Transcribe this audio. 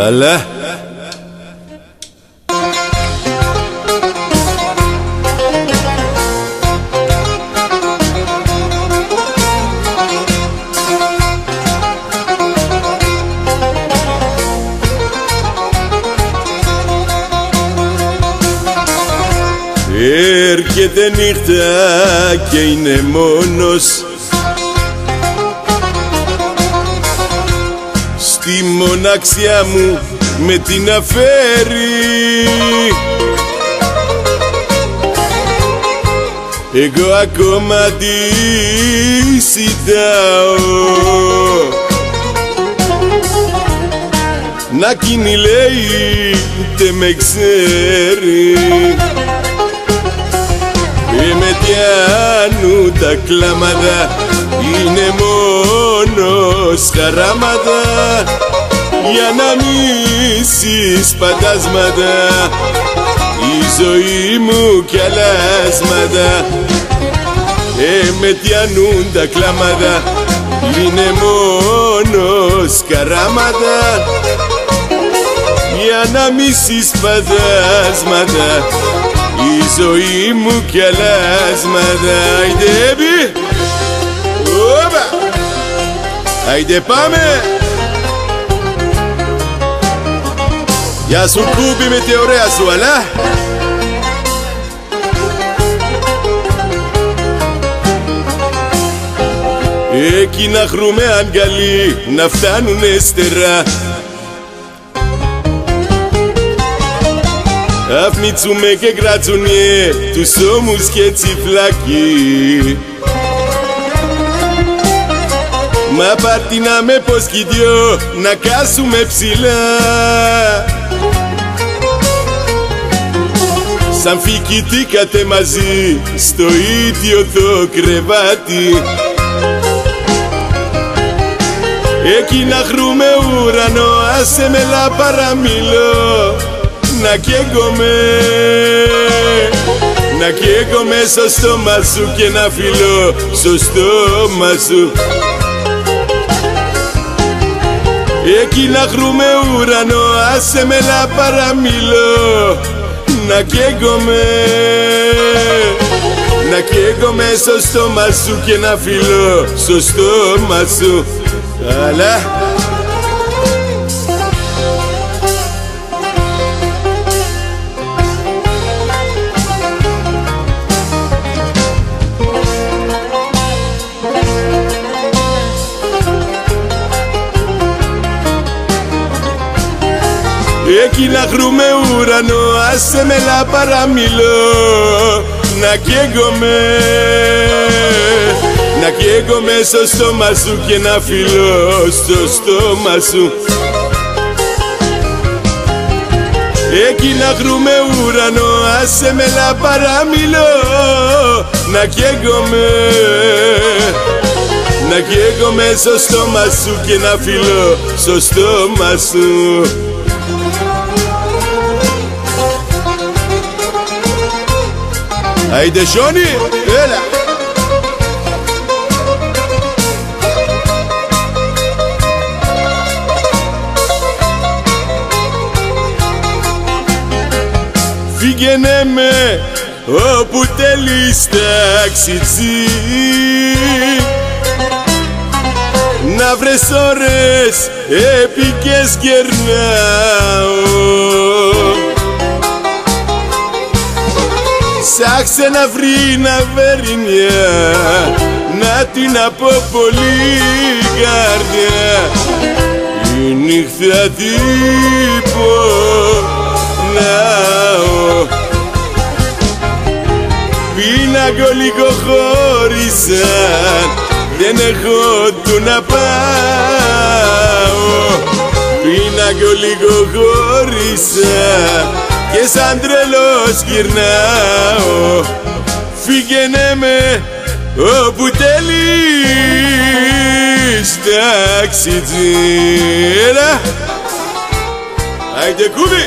Αλλά έρχεται νύχτα και είναι μόνος στη μοναξιά μου με την αφαίρει. Εγώ ακόμα τη ζητάω να εκείνη λέει τε με ξέρει. Με πιάνουν τα κλάματα, είναι μόνος χαράματα για να μίσεις φαντάσματα η ζωή μου κι αλλάσματα. Με πιάνουν τα κλάματα, είναι μόνος χαράματα για να μίσεις φαντάσματα η ζωή μου κι αλλάσματα. Άιντε έμπι, όπα, άιντε πάμε. Γεια σου Κούμπι με τη ωραία σου, αλλά εκεί να χρούμε αγκαλί, να φτάνουνε στερά. Αφμίτσουμε και κρατσουνιέ τους ώμους και τσιφλάκι. Μα παρτινάμε πως κι δυο να κάσουμε ψηλά σαν φοικητήκατε μαζί στο ίδιο το κρεβάτι. Εκεί να χρούμε ουρανό, άσε με λα παραμιλώ να καίγομαι, να καίγομαι στο στόμα σου και να φιλώ στο στόμα σου. Εκεί να χρούμε ουρανό, άσε με λα παραμιλώ να καίγομαι, να καίγομαι στο στόμα σου και να φιλώ στο στόμα σου. Αλλά εκεί να χρούμε ουρανό, άσε με λα παραμιλώ να καίγομαι, να καίγομαι στο στόμα σου και να φιλώ στο στόμα σου. Εκεί να χρούμε ουρανό, άσε με λα παραμιλώ να καίγομαι, να καίγομαι στο στόμα σου και να φιλώ στο στόμα σου. Άιντε Σόνι, έλα. Φύγαινε με όπου θέλεις ταξιτζή, να βρες ώρες επικές γερνάω. Ψάξε να βρει να βερινιά, να την από πολύ καρδιά. Η νύχτα τύπο ναό, πίνακο λίγο χώρισαν, δεν έχω του να πάω. Πίνακο λίγο χώρισαν και σαν τρελός γυρνάω. Φύγαινε με όπου θέλεις ταξιτζή. Άιντε Κούβι.